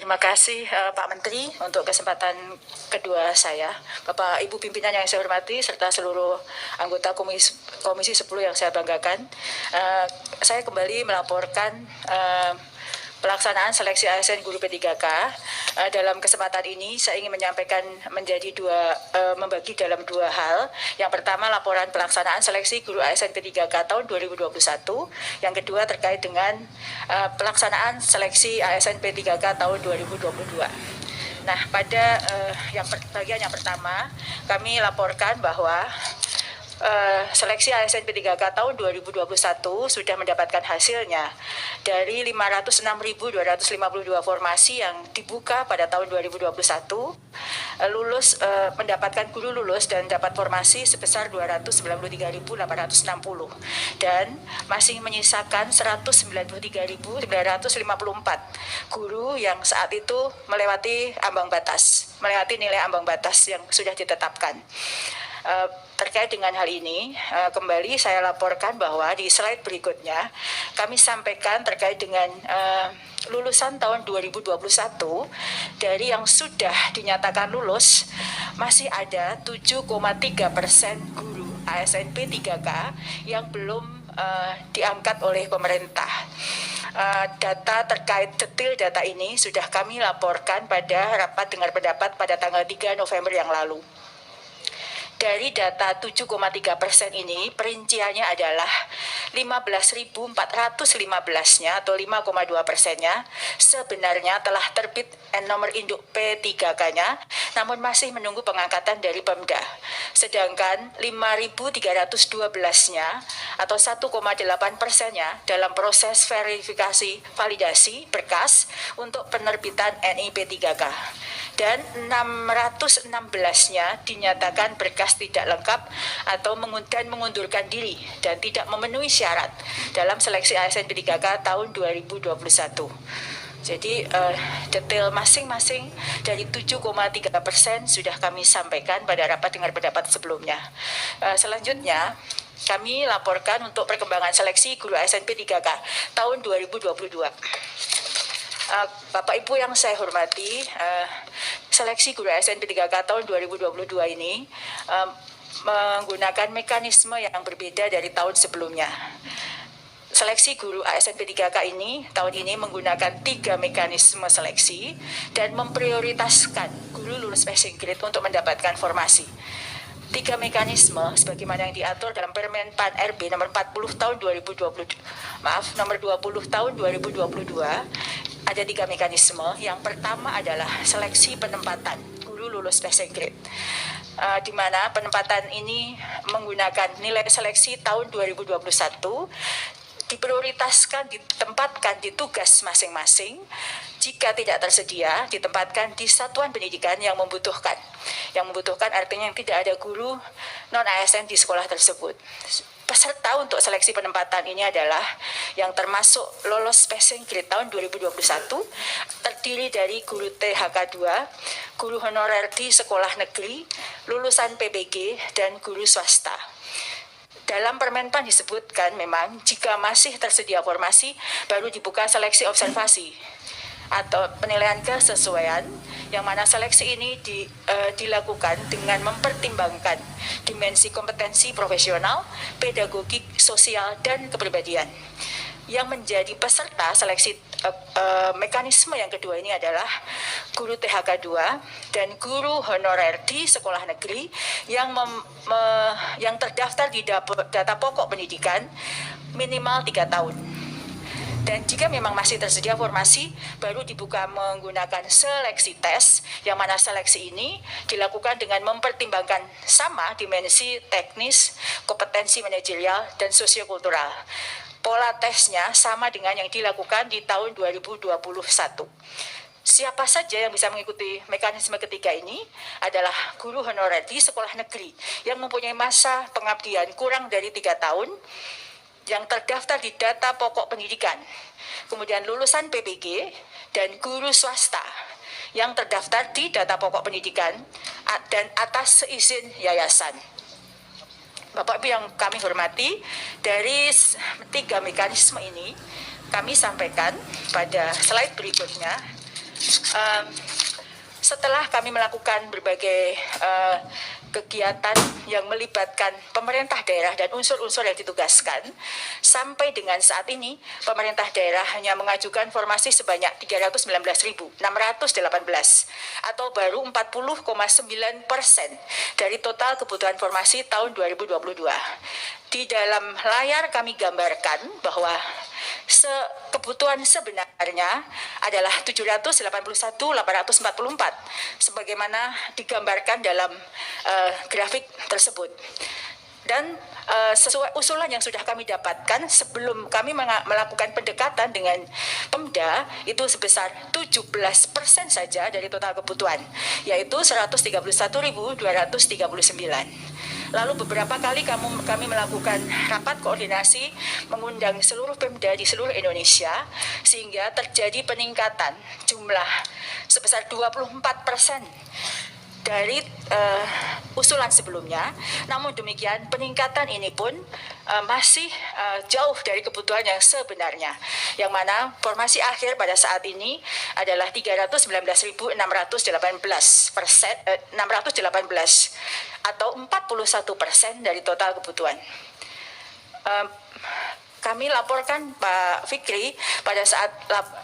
Terima kasih Pak Menteri untuk kesempatan kedua saya. Bapak Ibu pimpinan yang saya hormati serta seluruh anggota Komisi 10 yang saya banggakan. Saya kembali melaporkan pelaksanaan seleksi ASN Guru P3K. Dalam kesempatan ini saya ingin menyampaikan membagi dalam dua hal. Yang pertama laporan pelaksanaan seleksi Guru ASN P3K tahun 2021. Yang kedua terkait dengan pelaksanaan seleksi ASN P3K tahun 2022. Nah, pada bagian yang pertama kami laporkan bahwa seleksi ASN P3K tahun 2021 sudah mendapatkan hasilnya. Dari 506.252 formasi yang dibuka pada tahun 2021, mendapatkan guru lulus dan dapat formasi sebesar 293.860 dan masih menyisakan 193.954 guru yang saat itu melewati nilai ambang batas yang sudah ditetapkan. Terkait dengan hal ini, kembali saya laporkan bahwa di slide berikutnya kami sampaikan terkait dengan lulusan tahun 2021 dari yang sudah dinyatakan lulus masih ada 7,3% guru ASN P3K yang belum diangkat oleh pemerintah. Data terkait detail data ini sudah kami laporkan pada rapat dengar pendapat pada tanggal 3 November yang lalu. Dari data 7,3% ini, perinciannya adalah 15.415-nya atau 5,2%-nya sebenarnya telah terbit nomor induk P3K-nya, namun masih menunggu pengangkatan dari Pemda. Sedangkan 5.312-nya atau 1,8%-nya dalam proses verifikasi validasi berkas untuk penerbitan NI P3K. Dan 616-nya dinyatakan berkas tidak lengkap atau mengundurkan diri dan tidak memenuhi syarat dalam seleksi ASN P3K tahun 2021. Jadi detail masing-masing dari 7,3% sudah kami sampaikan pada rapat dengar pendapat sebelumnya. Selanjutnya kami laporkan untuk perkembangan seleksi guru ASN P3K tahun 2022. Bapak Ibu yang saya hormati, seleksi guru ASN P3K tahun 2022 ini menggunakan mekanisme yang berbeda dari tahun sebelumnya. Seleksi guru ASN P3K ini tahun ini menggunakan 3 mekanisme seleksi dan memprioritaskan guru lulus passing grade untuk mendapatkan formasi. 3 mekanisme sebagaimana yang diatur dalam Permen PAN RB nomor 20 tahun 2022. Ada 3 mekanisme. Yang pertama adalah seleksi penempatan guru lulus passing grade, di mana penempatan ini menggunakan nilai seleksi tahun 2021, diprioritaskan ditempatkan di tugas masing-masing. Jika tidak tersedia, ditempatkan di satuan pendidikan yang membutuhkan. Yang membutuhkan artinya yang tidak ada guru non-ASN di sekolah tersebut. Peserta untuk seleksi penempatan ini adalah yang termasuk lolos passing grade tahun 2021, terdiri dari guru THK 2, guru honorer di sekolah negeri, lulusan PBG, dan guru swasta. Dalam Permen PAN disebutkan memang jika masih tersedia formasi, baru dibuka seleksi observasi atau penilaian kesesuaian, yang mana seleksi ini dilakukan dengan mempertimbangkan dimensi kompetensi profesional, pedagogik, sosial, dan kepribadian. Yang menjadi peserta seleksi mekanisme yang kedua ini adalah guru THK 2 dan guru honorer di sekolah negeri yang terdaftar di data pokok pendidikan minimal 3 tahun. Dan jika memang masih tersedia formasi, baru dibuka menggunakan seleksi tes, yang mana seleksi ini dilakukan dengan mempertimbangkan sama dimensi teknis, kompetensi manajerial, dan sosiokultural. Pola tesnya sama dengan yang dilakukan di tahun 2021. Siapa saja yang bisa mengikuti mekanisme ketiga ini adalah guru honorer di sekolah negeri yang mempunyai masa pengabdian kurang dari 3 tahun, yang terdaftar di data pokok pendidikan, kemudian lulusan PPG, dan guru swasta yang terdaftar di data pokok pendidikan dan atas seizin yayasan. Bapak Ibu yang kami hormati, dari 3 mekanisme ini kami sampaikan pada slide berikutnya Setelah kami melakukan berbagai kegiatan yang melibatkan pemerintah daerah dan unsur-unsur yang ditugaskan, sampai dengan saat ini pemerintah daerah hanya mengajukan formasi sebanyak 319.618 atau baru 40,9% dari total kebutuhan formasi tahun 2022. Di dalam layar kami gambarkan bahwa kebutuhan sebenarnya adalah 781.844 sebagaimana digambarkan dalam grafik tersebut. Dan sesuai usulan yang sudah kami dapatkan sebelum kami melakukan pendekatan dengan Pemda itu sebesar 17% saja dari total kebutuhan, yaitu 131.239. Lalu beberapa kali kami melakukan rapat koordinasi mengundang seluruh Pemda di seluruh Indonesia sehingga terjadi peningkatan jumlah sebesar 24% dari usulan sebelumnya. Namun demikian peningkatan ini pun masih jauh dari kebutuhan yang sebenarnya, yang mana formasi akhir pada saat ini adalah 319.618 atau 41% dari total kebutuhan. Kami laporkan Pak Fikri pada saat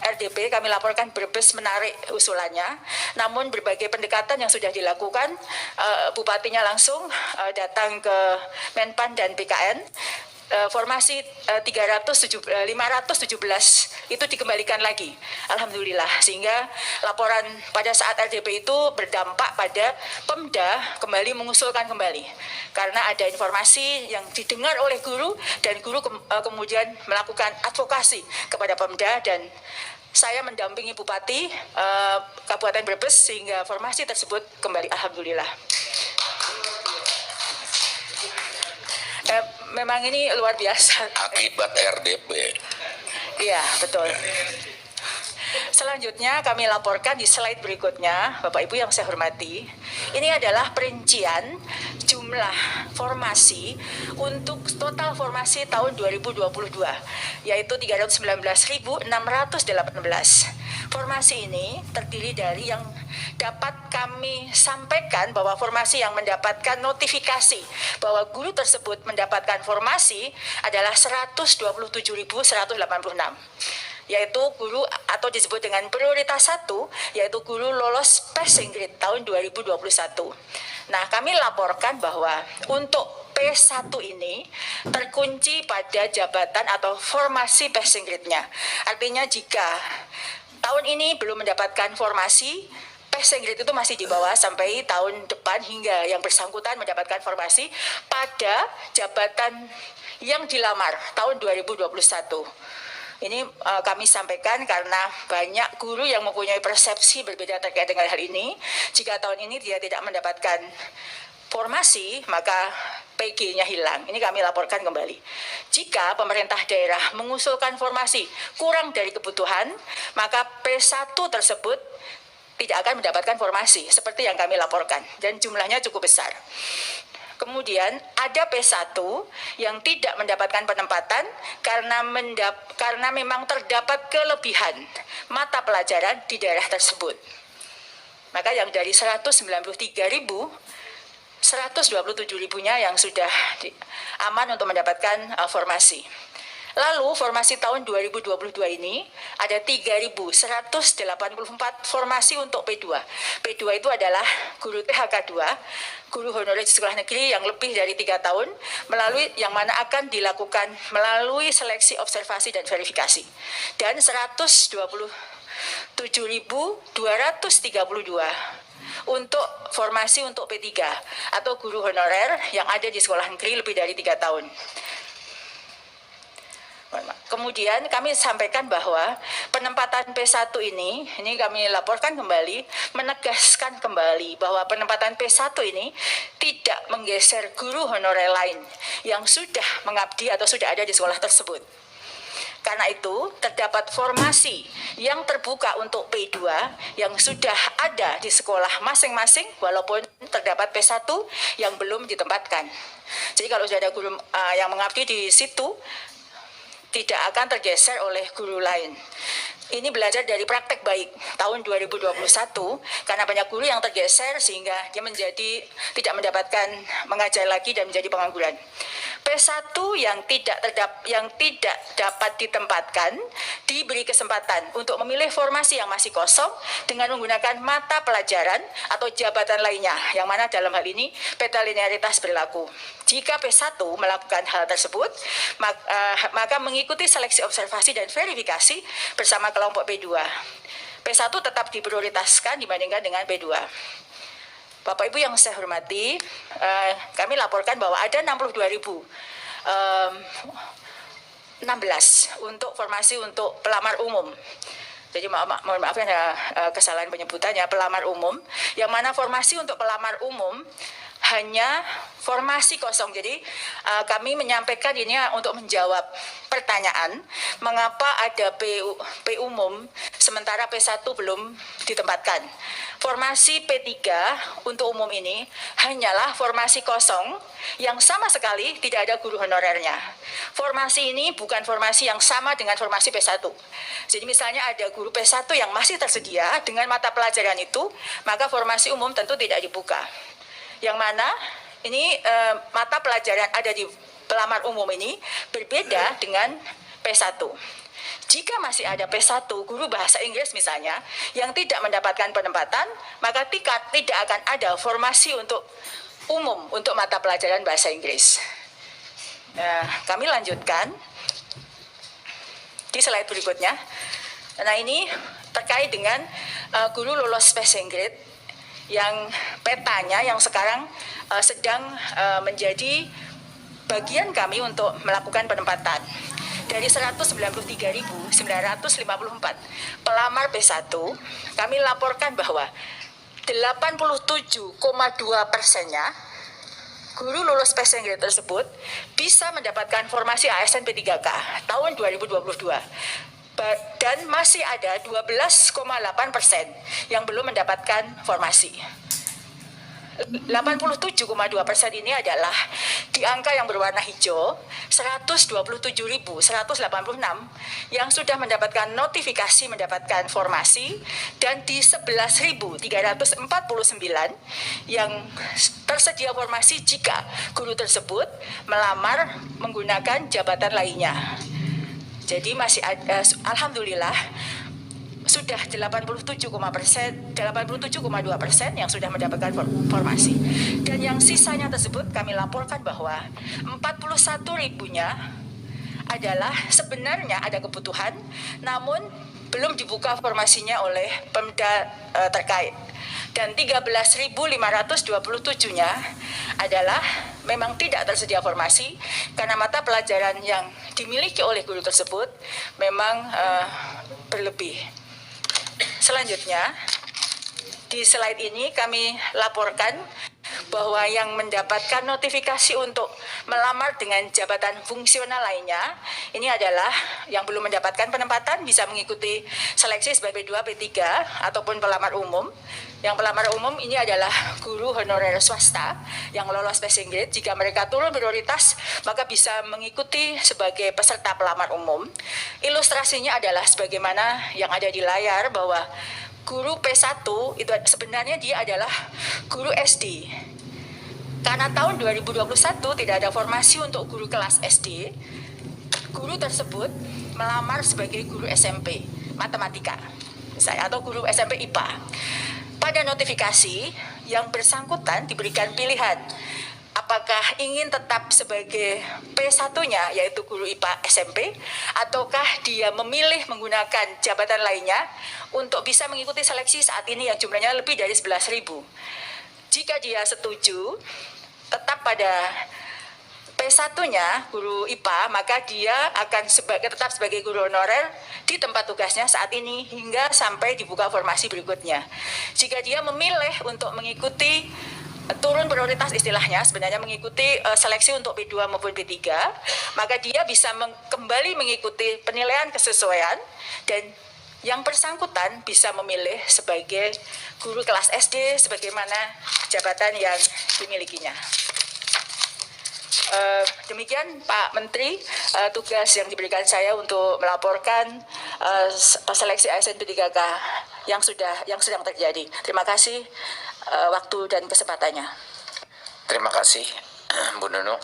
RDP, kami laporkan Brebes menarik usulannya, namun berbagai pendekatan yang sudah dilakukan, Bupatinya langsung datang ke Menpan dan BKN, formasi 517 itu dikembalikan lagi, alhamdulillah, sehingga laporan pada saat RDP itu berdampak pada Pemda kembali mengusulkan kembali karena ada informasi yang didengar oleh guru dan guru kemudian melakukan advokasi kepada Pemda dan saya mendampingi Bupati Kabupaten Brebes sehingga formasi tersebut kembali, alhamdulillah. Memang ini luar biasa. Akibat RDP. Iya, betul. Selanjutnya kami laporkan di slide berikutnya, Bapak Ibu yang saya hormati. Ini adalah perincian jumlah formasi untuk total formasi tahun 2022, yaitu 319.618. Formasi ini terdiri dari yang dapat kami sampaikan bahwa formasi yang mendapatkan notifikasi bahwa guru tersebut mendapatkan formasi adalah 127.186. Yaitu guru atau disebut dengan prioritas 1, yaitu guru lolos passing grade tahun 2021. Nah, kami laporkan bahwa untuk P1 ini terkunci pada jabatan atau formasi passing grade-nya. Artinya jika tahun ini belum mendapatkan formasi, passing grade itu masih di bawah sampai tahun depan hingga yang bersangkutan mendapatkan formasi pada jabatan yang dilamar tahun 2021. Ini kami sampaikan karena banyak guru yang mempunyai persepsi berbeda terkait dengan hal ini. Jika tahun ini dia tidak mendapatkan formasi, maka PG-nya hilang. Ini kami laporkan kembali. Jika pemerintah daerah mengusulkan formasi kurang dari kebutuhan, maka P1 tersebut tidak akan mendapatkan formasi, seperti yang kami laporkan. Dan jumlahnya cukup besar. Kemudian ada P1 yang tidak mendapatkan penempatan karena memang terdapat kelebihan mata pelajaran di daerah tersebut. Maka yang dari 193.000, 127.000-nya yang sudah aman untuk mendapatkan formasi. Lalu formasi tahun 2022 ini ada 3.184 formasi untuk P2. P2 itu adalah guru THK 2, guru honorer di sekolah negeri yang lebih dari 3 tahun, yang mana akan dilakukan melalui seleksi observasi dan verifikasi. Dan 127.232 untuk formasi untuk P3 atau guru honorer yang ada di sekolah negeri lebih dari 3 tahun. Kemudian kami sampaikan bahwa penempatan P1 ini kami laporkan kembali, menegaskan kembali bahwa penempatan P1 ini tidak menggeser guru honorer lain yang sudah mengabdi atau sudah ada di sekolah tersebut. Karena itu, terdapat formasi yang terbuka untuk P2 yang sudah ada di sekolah masing-masing, walaupun terdapat P1 yang belum ditempatkan. Jadi kalau sudah ada guru yang mengabdi di situ, tidak akan tergeser oleh guru lain. Ini belajar dari praktek baik tahun 2021 karena banyak guru yang tergeser sehingga dia menjadi tidak mendapatkan mengajar lagi dan menjadi pengangguran. P1 yang tidak dapat ditempatkan diberi kesempatan untuk memilih formasi yang masih kosong dengan menggunakan mata pelajaran atau jabatan lainnya, yang mana dalam hal ini peta linearitas berlaku. Jika P1 melakukan hal tersebut, maka mengikuti seleksi observasi dan verifikasi bersama kelompok P2. P1 tetap diprioritaskan dibandingkan dengan P2. Bapak Ibu yang saya hormati, kami laporkan bahwa ada 62.016 untuk formasi untuk pelamar umum. Jadi mohon maaf ada kesalahan penyebutannya, pelamar umum, yang mana formasi untuk pelamar umum hanya formasi kosong. Jadi kami menyampaikan ini untuk menjawab pertanyaan mengapa ada P umum sementara P1 belum ditempatkan. Formasi P3 untuk umum ini hanyalah formasi kosong yang sama sekali tidak ada guru honorernya. Formasi ini bukan formasi yang sama dengan formasi P1. Jadi misalnya ada guru P1 yang masih tersedia dengan mata pelajaran itu, maka formasi umum tentu tidak dibuka. Yang mana ini mata pelajaran ada di pelamar umum ini berbeda dengan P1. Jika masih ada P1 guru bahasa Inggris misalnya yang tidak mendapatkan penempatan, maka tidak akan ada formasi untuk umum untuk mata pelajaran bahasa Inggris. Kami lanjutkan di slide berikutnya. Nah, ini terkait dengan guru lolos passing grade yang petanya yang sekarang sedang menjadi bagian kami untuk melakukan penempatan. Dari 193.954 pelamar P1, kami laporkan bahwa 87,2%-nya guru lulus passing grade tersebut bisa mendapatkan formasi ASN P3K tahun 2022. Dan masih ada 12,8% yang belum mendapatkan formasi. 87,2% ini adalah di angka yang berwarna hijau, 127.186 yang sudah mendapatkan notifikasi mendapatkan formasi, dan di 11.349 yang tersedia formasi jika guru tersebut melamar menggunakan jabatan lainnya. Jadi masih ada, alhamdulillah, sudah 87,2% yang sudah mendapatkan formasi. Dan yang sisanya tersebut kami laporkan bahwa 41.000-nya adalah sebenarnya ada kebutuhan, namun belum dibuka formasinya oleh Pemda terkait. Dan 13.527-nya adalah memang tidak tersedia formasi karena mata pelajaran yang dimiliki oleh guru tersebut memang berlebih. Selanjutnya, di slide ini kami laporkan bahwa yang mendapatkan notifikasi untuk melamar dengan jabatan fungsional lainnya, ini adalah yang belum mendapatkan penempatan bisa mengikuti seleksi sebagai P2, P3, ataupun pelamar umum. Yang pelamar umum ini adalah guru honorer swasta yang lolos passing grade. Jika mereka turun prioritas, maka bisa mengikuti sebagai peserta pelamar umum. Ilustrasinya adalah sebagaimana yang ada di layar bahwa guru P1 itu sebenarnya dia adalah guru SD. Karena tahun 2021 tidak ada formasi untuk guru kelas SD, guru tersebut melamar sebagai guru SMP matematika misalnya, atau guru SMP IPA. Pada notifikasi yang bersangkutan diberikan pilihan apakah ingin tetap sebagai P1-nya yaitu guru IPA SMP, ataukah dia memilih menggunakan jabatan lainnya untuk bisa mengikuti seleksi saat ini yang jumlahnya lebih dari 11.000. Jika dia setuju tetap pada P1-nya guru IPA, maka dia akan tetap sebagai guru honorer di tempat tugasnya saat ini hingga sampai dibuka formasi berikutnya. Jika dia memilih untuk mengikuti turun prioritas istilahnya, sebenarnya mengikuti seleksi untuk P2 maupun P3, maka dia bisa kembali mengikuti penilaian kesesuaian dan yang bersangkutan bisa memilih sebagai guru kelas SD sebagaimana jabatan yang dimilikinya. Demikian Pak Menteri, tugas yang diberikan saya untuk melaporkan seleksi ASN P3K yang sedang terjadi. Terima kasih waktu dan kesempatannya. Terima kasih Bu Nunung.